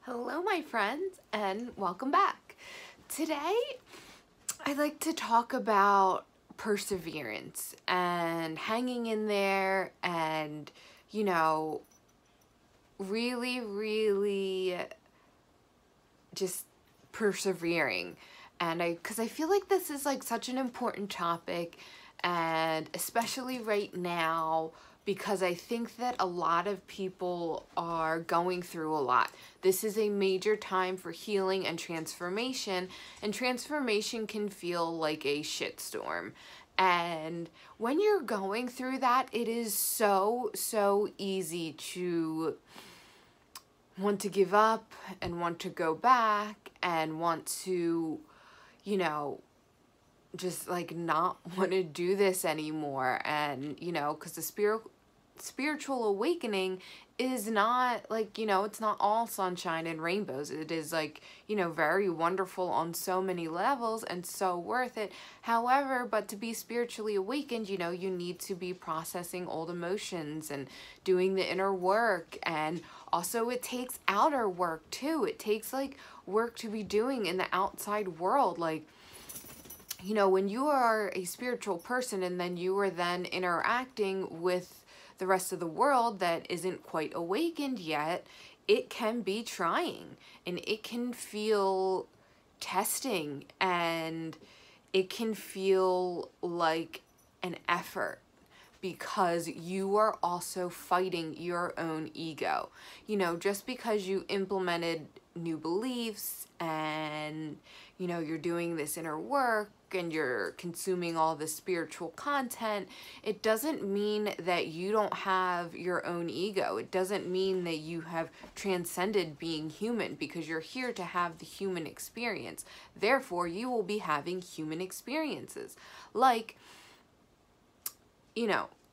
Hello, my friends, and welcome back. Today, I'd like to talk about perseverance and hanging in there and, really just persevering. Because I feel like this is like such an important topic, and especially right now, because I think that a lot of people are going through a lot. This is a major time for healing and transformation can feel like a shitstorm. And when you're going through that, it is so easy to want to give up and want to go back and want to, just like not want to do this anymore. And because the spiritual awakening is not like, it's not all sunshine and rainbows. It is like, very wonderful on so many levels and so worth it. However, but to be spiritually awakened, you need to be processing old emotions and doing the inner work. And also it takes outer work too. It takes like work to be doing in the outside world. Like, when you are a spiritual person and then you are then interacting with the rest of the world that isn't quite awakened yet, it can be trying and it can feel testing and it can feel like an effort because you are also fighting your own ego. Just because you implemented new beliefs and, you're doing this inner work and you're consuming all this spiritual content, it doesn't mean that you don't have your own ego. It doesn't mean that you have transcended being human, because you're here to have the human experience. Therefore, you will be having human experiences. Like,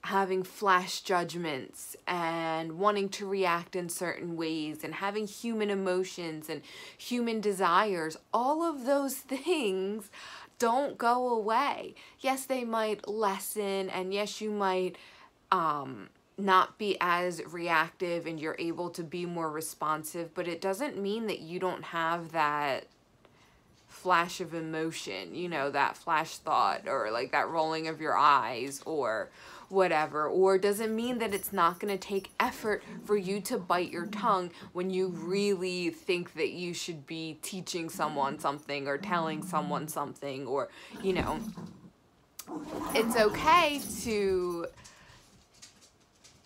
having flash judgments and wanting to react in certain ways and having human emotions and human desires. All of those things don't go away. Yes, they might lessen, and yes, you might not be as reactive and you're able to be more responsive, but it doesn't mean that you don't have that flash of emotion, that flash thought, or like that rolling of your eyes or whatever. Or doesn't mean that it's not going to take effort for you to bite your tongue when you really think that you should be teaching someone something or telling someone something, or it's okay to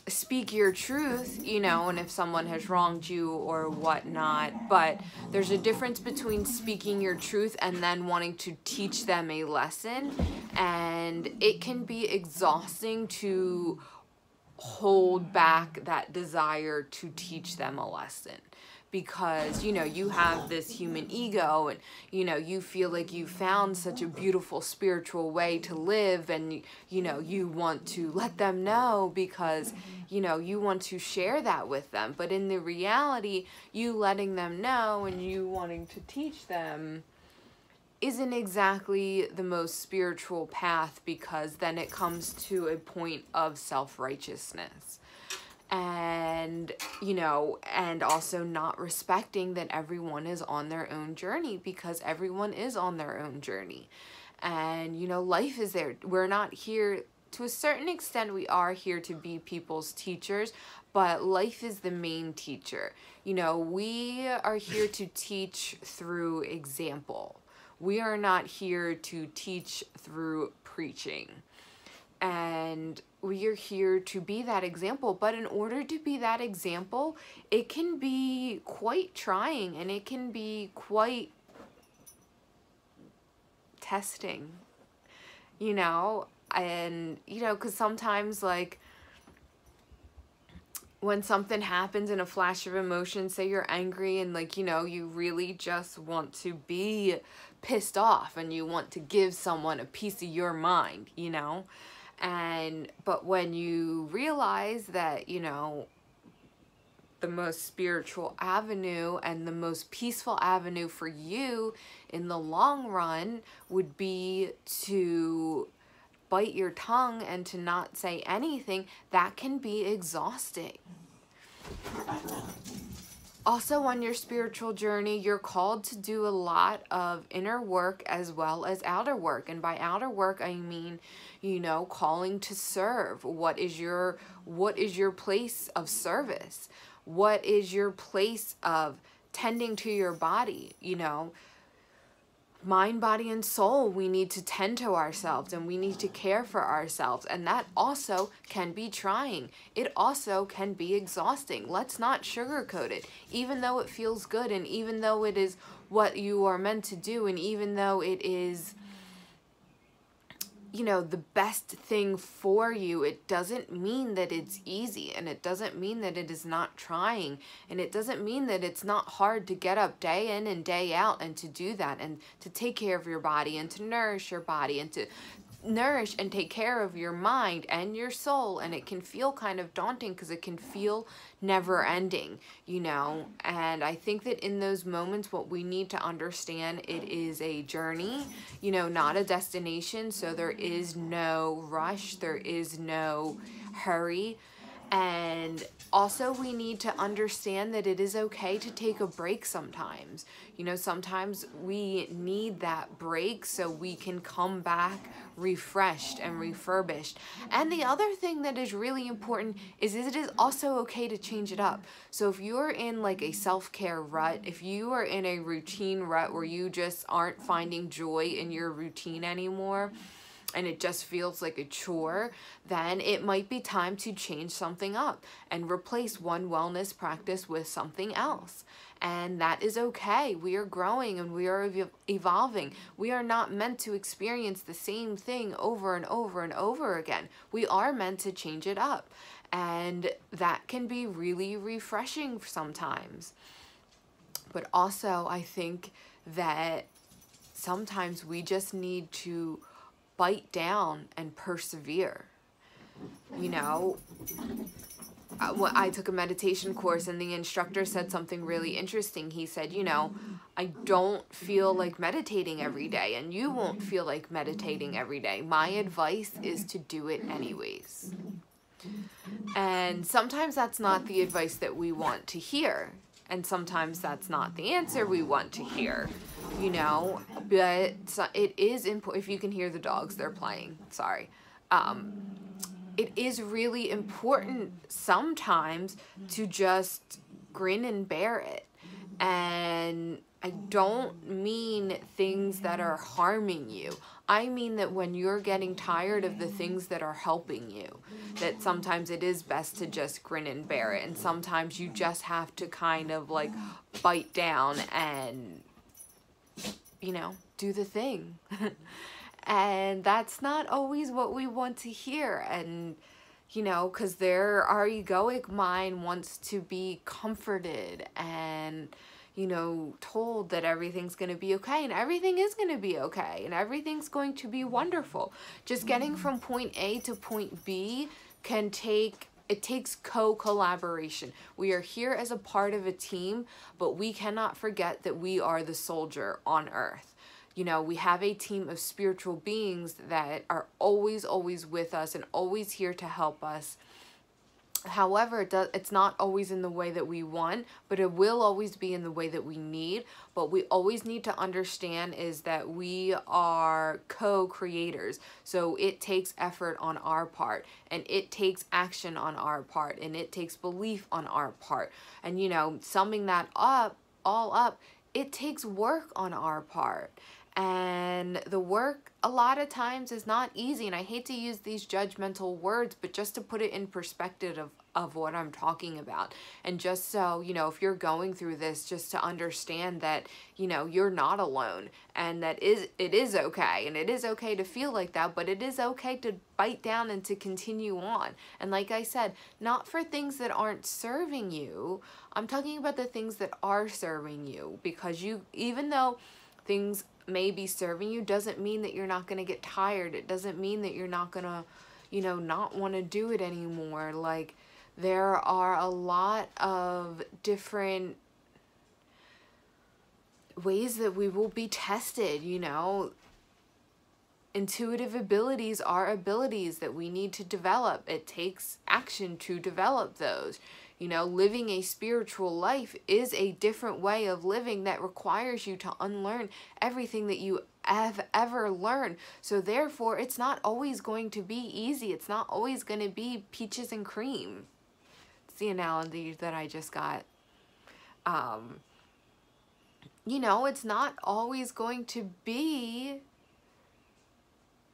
speak your truth, and if someone has wronged you or whatnot. But there's a difference between speaking your truth and then wanting to teach them a lesson. And it can be exhausting to hold back that desire to teach them a lesson, because you have this human ego and you feel like you found such a beautiful spiritual way to live, and you want to let them know because you want to share that with them. But in the reality, you letting them know and you wanting to teach them isn't exactly the most spiritual path, because then it comes to a point of self-righteousness. And and also not respecting that everyone is on their own journey, because everyone is on their own journey. And life is there. We're not here, to a certain extent we are here to be people's teachers, but life is the main teacher. We are here to teach through example. We are not here to teach through preaching. And we are here to be that example. But in order to be that example, it can be quite trying and it can be quite testing, and, because sometimes, like, when something happens in a flash of emotion, say you're angry and, like, you really just want to be pissed off and you want to give someone a piece of your mind, but when you realize that, the most spiritual avenue and the most peaceful avenue for you in the long run would be to bite your tongue and to not say anything, that can be exhausting. Also, on your spiritual journey, you're called to do a lot of inner work as well as outer work. And by outer work, I mean, calling to serve. What is your place of service? What is your place of tending to your body? Mind, body, and soul, we need to tend to ourselves and we need to care for ourselves. And that also can be trying. It also can be exhausting. Let's not sugarcoat it. Even though it feels good, and even though it is what you are meant to do, and even though it is, the best thing for you, it doesn't mean that it's easy, and it doesn't mean that it is not trying, and it doesn't mean that it's not hard to get up day in and day out and to do that, and to take care of your body, and to nourish your body, and to nourish and take care of your mind and your soul. And it can feel kind of daunting because it can feel never ending, and I think that in those moments, what we need to understand, it is a journey, not a destination. So there is no rush, there is no hurry. And also, we need to understand that it is okay to take a break sometimes. Sometimes we need that break so we can come back refreshed and refurbished. And the other thing that is really important is it is also okay to change it up. So if you're in like a self-care rut, if you are in a routine rut where you just aren't finding joy in your routine anymore, and it just feels like a chore, then it might be time to change something up and replace one wellness practice with something else. And that is okay. We are growing and we are evolving. We are not meant to experience the same thing over and over and over again. We are meant to change it up. And that can be really refreshing sometimes. But also, I think that sometimes we just need to bite down and persevere. I took a meditation course and the instructor said something really interesting. He said, I don't feel like meditating every day, and you won't feel like meditating every day. My advice is to do it anyways. And sometimes that's not the advice that we want to hear. And sometimes that's not the answer we want to hear, but it is important. If you can hear the dogs, they're playing, sorry. It is really important sometimes to just grin and bear it. And I don't mean things that are harming you. I mean that when you're getting tired of the things that are helping you, that sometimes it is best to just grin and bear it. And sometimes you just have to kind of like bite down and, do the thing. And that's not always what we want to hear. And, because our egoic mind wants to be comforted and, told that everything's going to be okay, and everything is going to be okay, and everything's going to be wonderful. Just getting from point A to point B takes co-collaboration. We are here as a part of a team, but we cannot forget that we are the soldier on earth. We have a team of spiritual beings that are always, always with us and always here to help us. However, it's not always in the way that we want, but it will always be in the way that we need. But we always need to understand is that we are co-creators. So it takes effort on our part, and it takes action on our part, and it takes belief on our part. And, summing that all up, it takes work on our part. And the work a lot of times is not easy. And I hate to use these judgmental words, but just to put it in perspective of what I'm talking about. And just so, if you're going through this, just to understand that, you're not alone, and that it is okay. And it is okay to feel like that, but it is okay to bite down and to continue on. And like I said, not for things that aren't serving you. I'm talking about the things that are serving you, because even though things may be serving you, doesn't mean that you're not going to get tired. It doesn't mean that you're not going to, not want to do it anymore. Like, there are a lot of different ways that we will be tested, Intuitive abilities are abilities that we need to develop. It takes action to develop those. You know, living a spiritual life is a different way of living that requires you to unlearn everything that you have ever learned. So therefore, it's not always going to be easy. It's not always going to be peaches and cream. It's the analogy that I just got. You know, it's not always going to be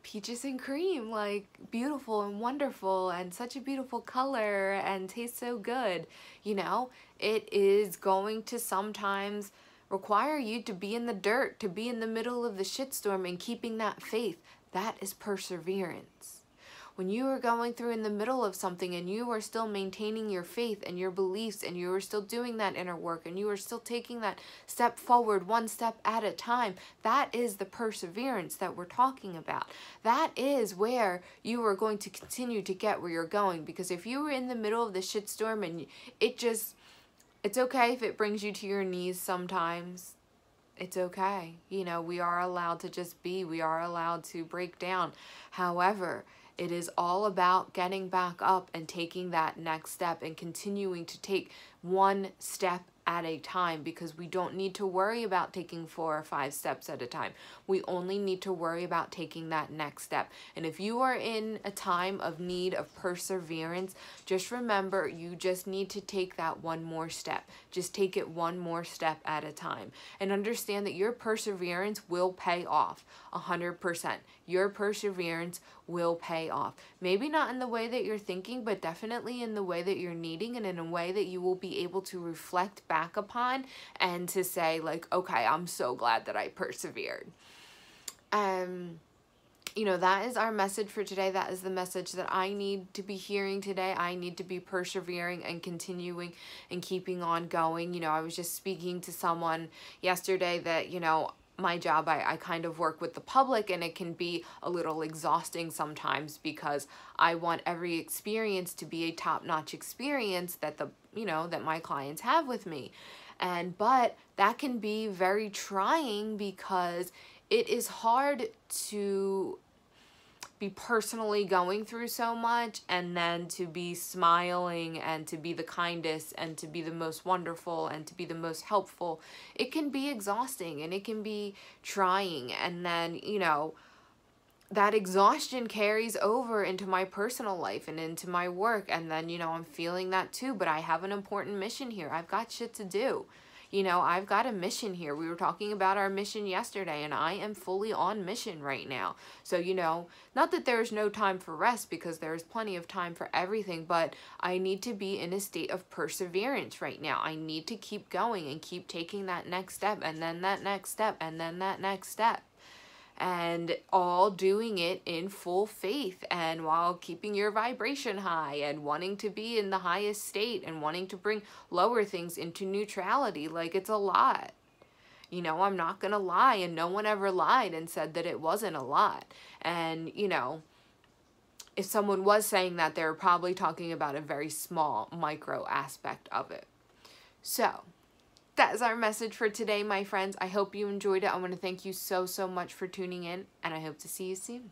peaches and cream, like beautiful and wonderful and such a beautiful color and tastes so good. You know, it is going to sometimes require you to be in the dirt, to be in the middle of the shitstorm and keeping that faith. That is perseverance. When you are going through in the middle of something and you are still maintaining your faith and your beliefs and you are still doing that inner work and you are still taking that step forward one step at a time, that is the perseverance that we're talking about. That is where you are going to continue to get where you're going. Because if you were in the middle of the shitstorm and it's okay if it brings you to your knees sometimes. It's okay. You know, we are allowed to just be. We are allowed to break down. However, it is all about getting back up and taking that next step and continuing to take one step at a time, because we don't need to worry about taking 4 or 5 steps at a time. We only need to worry about taking that next step. And if you are in a time of need of perseverance, just remember you just need to take that one more step. Just take it one more step at a time. And understand that your perseverance will pay off 100%. Your perseverance will pay off. Maybe not in the way that you're thinking, but definitely in the way that you're needing, and in a way that you will be able to reflect back upon and to say like, okay, I'm so glad that I persevered. You know, that is our message for today. That is the message that I need to be hearing today. I need to be persevering and continuing and keeping on going. You know, I was just speaking to someone yesterday that, you know, my job, I kind of work with the public, and it can be a little exhausting sometimes because I want every experience to be a top-notch experience that that my clients have with me. But that can be very trying because it is hard to be personally going through so much and then to be smiling and to be the kindest and to be the most wonderful and to be the most helpful. It can be exhausting and it can be trying. And then, you know, that exhaustion carries over into my personal life and into my work. And then, you know, I'm feeling that too, but I have an important mission here. I've got shit to do. You know, I've got a mission here. We were talking about our mission yesterday, and I am fully on mission right now. So, you know, not that there's no time for rest, because there's plenty of time for everything, but I need to be in a state of perseverance right now. I need to keep going and keep taking that next step, and then that next step, and then that next step. And all doing it in full faith, and while keeping your vibration high and wanting to be in the highest state and wanting to bring lower things into neutrality. Like, it's a lot. You know, I'm not going to lie, and no one ever lied and said that it wasn't a lot. And, you know, if someone was saying that, they were probably talking about a very small micro aspect of it. So that is our message for today, my friends. I hope you enjoyed it. I want to thank you so, so much for tuning in, and I hope to see you soon.